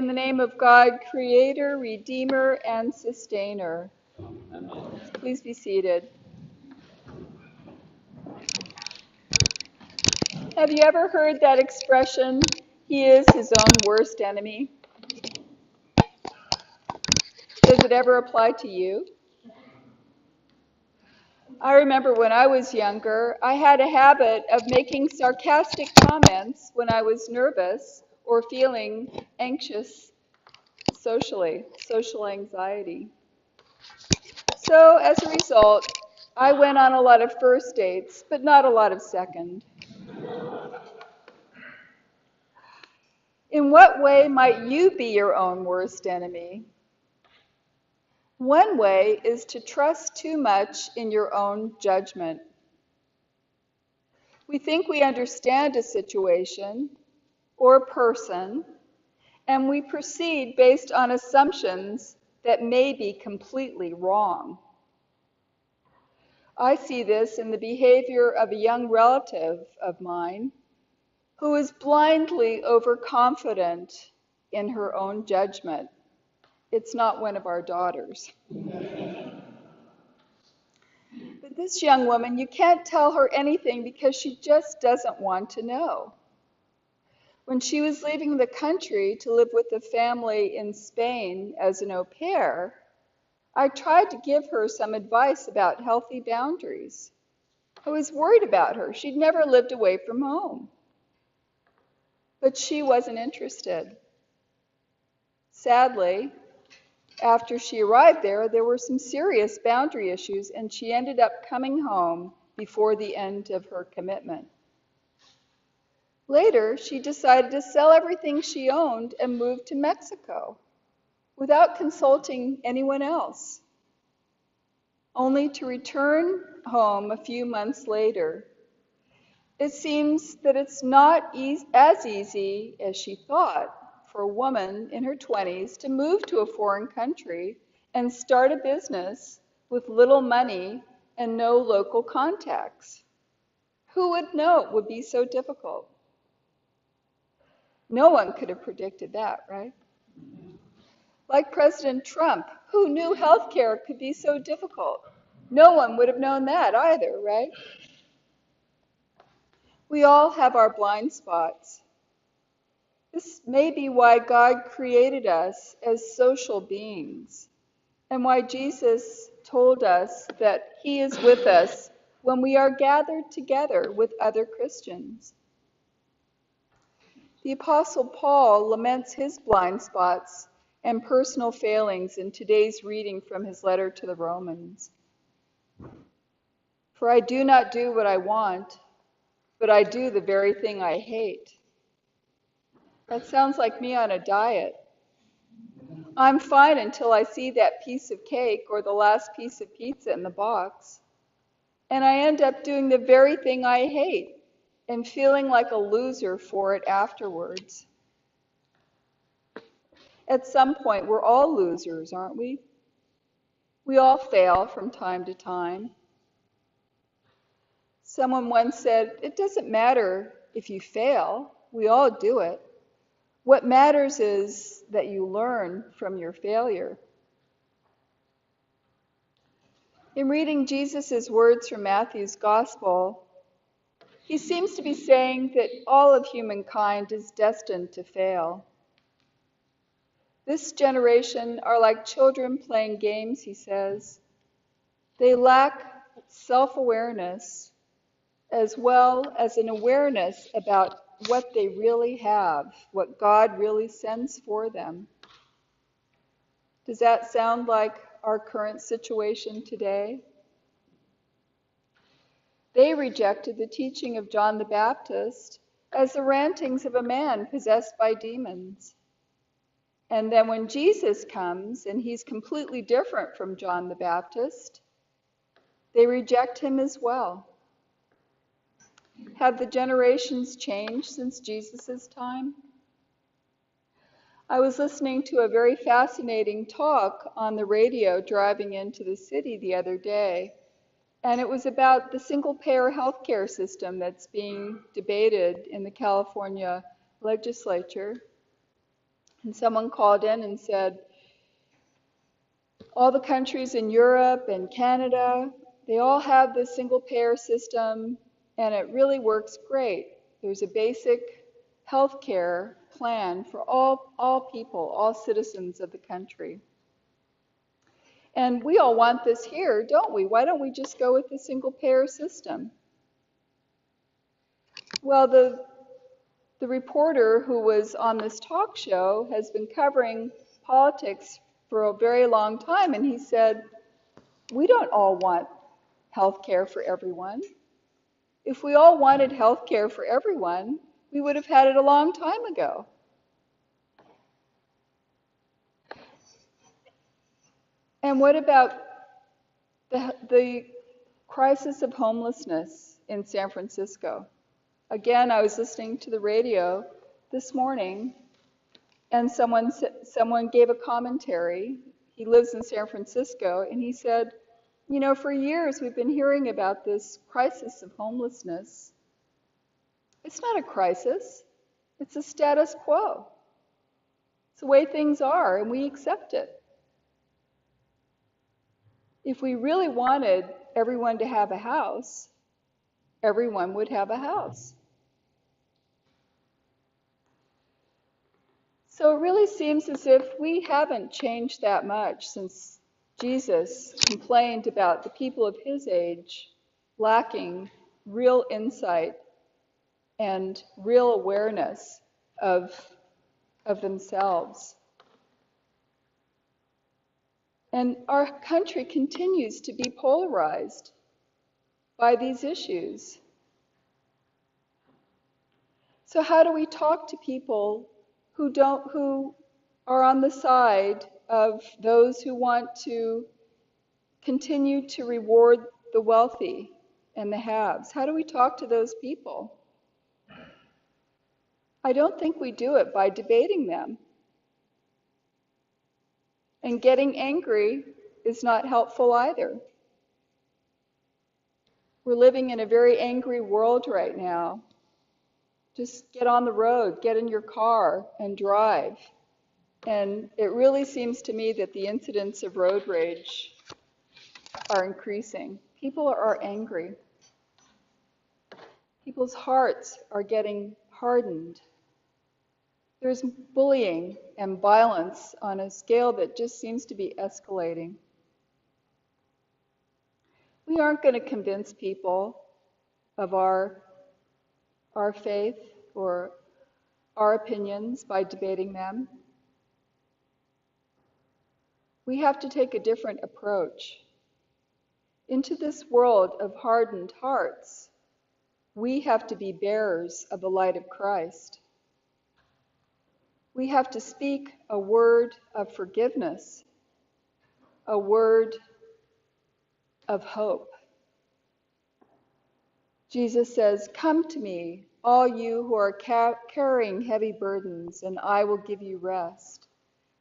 in the name of God, Creator, Redeemer, and Sustainer. Amen. Please be seated. Have you ever heard that expression, he is his own worst enemy? Does it ever apply to you? I remember when I was younger, I had a habit of making sarcastic comments when I was nervous or feeling anxious socially, social anxiety. So as a result, I went on a lot of first dates, but not a lot of second. In what way might you be your own worst enemy? One way is to trust too much in your own judgment. We think we understand a situation or a person, and we proceed based on assumptions that may be completely wrong. I see this in the behavior of a young relative of mine who is blindly overconfident in her own judgment. It's not one of our daughters. But this young woman, you can't tell her anything because she just doesn't want to know. When she was leaving the country to live with a family in Spain as an au pair, I tried to give her some advice about healthy boundaries. I was worried about her. She'd never lived away from home. But she wasn't interested. Sadly, after she arrived there were some serious boundary issues, and she ended up coming home before the end of her commitment. Later, she decided to sell everything she owned and move to Mexico without consulting anyone else, only to return home a few months later. It seems that it's not as easy as she thought for a woman in her 20s to move to a foreign country and start a business with little money and no local contacts. Who would know it would be so difficult? No one could have predicted that, right? Like President Trump, who knew healthcare could be so difficult? No one would have known that either, right? We all have our blind spots. This may be why God created us as social beings, and why Jesus told us that he is with us when we are gathered together with other Christians. The Apostle Paul laments his blind spots and personal failings in today's reading from his letter to the Romans. For I do not do what I want, but I do the very thing I hate. That sounds like me on a diet. I'm fine until I see that piece of cake or the last piece of pizza in the box, and I end up doing the very thing I hate and feeling like a loser for it afterwards. At some point, we're all losers, aren't we? We all fail from time to time. Someone once said, it doesn't matter if you fail, we all do it. What matters is that you learn from your failure. In reading Jesus' words from Matthew's Gospel, he seems to be saying that all of humankind is destined to fail. This generation are like children playing games, he says. They lack self-awareness as well as an awareness about what they really have, what God really sends for them. Does that sound like our current situation today? They rejected the teaching of John the Baptist as the rantings of a man possessed by demons. And then when Jesus comes, and he's completely different from John the Baptist, they reject him as well. Have the generations changed since Jesus' time? I was listening to a very fascinating talk on the radio driving into the city the other day, and it was about the single-payer healthcare system that's being debated in the California legislature. And someone called in and said, all the countries in Europe and Canada, they all have this single-payer system, and it really works great. There's a basic health care plan for all people, all citizens of the country. And we all want this here, don't we? Why don't we just go with the single-payer system? Well, the reporter who was on this talk show has been covering politics for a very long time, and he said, we don't all want health care for everyone. If we all wanted health care for everyone, we would have had it a long time ago. And what about the crisis of homelessness in San Francisco? Again, I was listening to the radio this morning, and someone gave a commentary. He lives in San Francisco, and he said, you know, for years we've been hearing about this crisis of homelessness. It's not a crisis. It's a status quo. It's the way things are, and we accept it. If we really wanted everyone to have a house, everyone would have a house. So it really seems as if we haven't changed that much since Jesus complained about the people of his age lacking real insight and real awareness of themselves. And our country continues to be polarized by these issues. So how do we talk to people who are on the side of those who want to continue to reward the wealthy and the haves? How do we talk to those people? I don't think we do it by debating them. And getting angry is not helpful either. We're living in a very angry world right now. Just get on the road, get in your car, and drive. And it really seems to me that the incidents of road rage are increasing. People are angry. People's hearts are getting hardened. There's bullying and violence on a scale that just seems to be escalating. We aren't going to convince people of our faith or our opinions by debating them. We have to take a different approach. Into this world of hardened hearts, we have to be bearers of the light of Christ. We have to speak a word of forgiveness, a word of hope. Jesus says, "Come to me, all you who are carrying heavy burdens, and I will give you rest.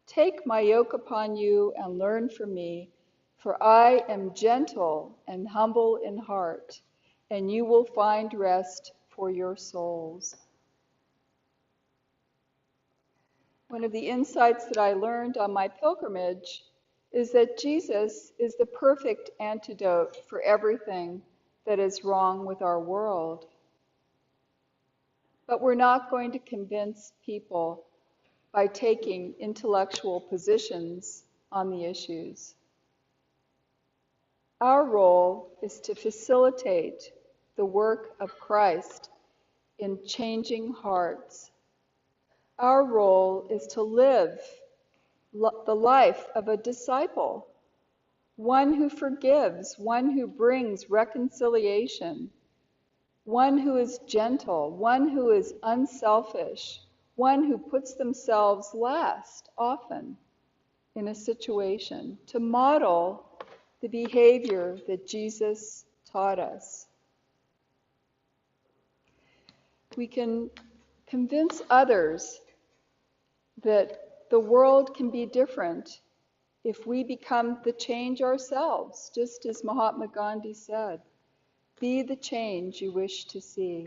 Take my yoke upon you and learn from me, for I am gentle and humble in heart, and you will find rest for your souls." One of the insights that I learned on my pilgrimage is that Jesus is the perfect antidote for everything that is wrong with our world. But we're not going to convince people by taking intellectual positions on the issues. Our role is to facilitate the work of Christ in changing hearts. Our role is to live the life of a disciple, one who forgives, one who brings reconciliation, one who is gentle, one who is unselfish, one who puts themselves last often in a situation, to model the behavior that Jesus taught us. We can convince others that the world can be different if we become the change ourselves, just as Mahatma Gandhi said, "Be the change you wish to see."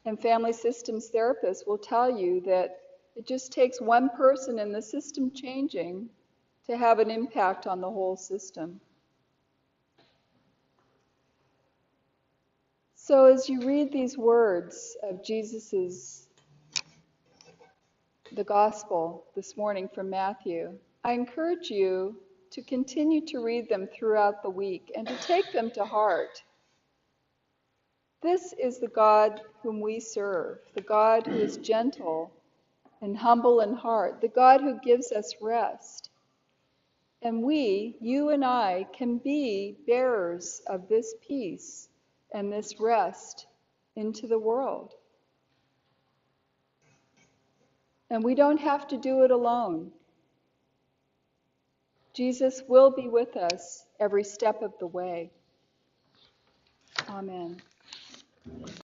And family systems therapists will tell you that It just takes one person in the system changing to have an impact on the whole system. So as you read these words of Jesus's, the gospel this morning from Matthew, I encourage you to continue to read them throughout the week and to take them to heart. This is the God whom we serve, the God who is gentle and humble in heart, the God who gives us rest. And we, you and I, can be bearers of this peace and this rest into the world. And we don't have to do it alone. Jesus will be with us every step of the way. Amen.